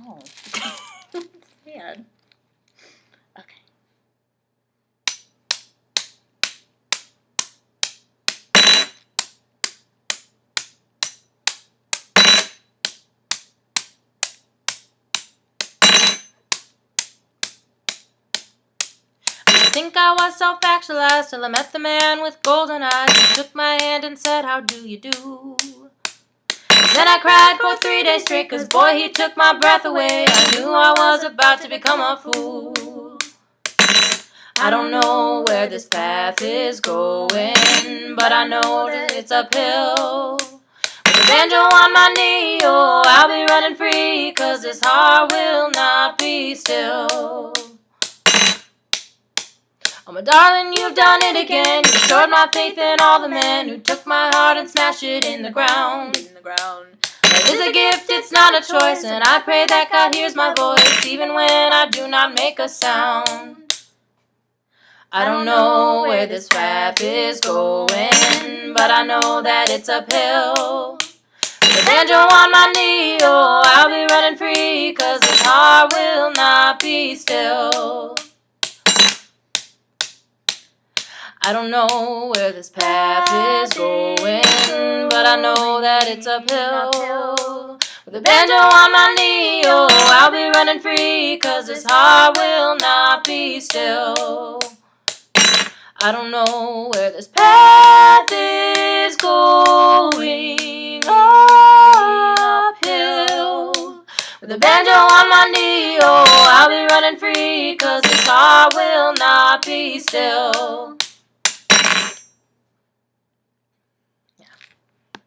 Oh. Sad. Okay. I think I was self-actualized till I met the man with golden eyes. He took my hand and said, how do you do? Then I cried for 3 days straight, cause boy, he took my breath away. I knew I was about to become a fool. I don't know where this path is going, but I know that it's uphill. With a banjo on my knee, oh, I'll be running free, cause this heart will not be still. Oh, my darling, you've done it again. You restored my faith in all the men who took my heart and smashed it in the ground. Love is a gift, it's not a choice, and I pray that God hears my voice, even when I do not make a sound. I don't know where this path is going, but I know that it's uphill. With a banjo on my knee, oh, I'll be running free, cause this heart will not be still. I don't know where this path is going, but I know that it's uphill. With a banjo on my knee, oh, I'll be running free, cause this heart will not be still. I don't know where this path is going, uphill. With a banjo on my knee, oh, I'll be running free, cause this heart will not be still.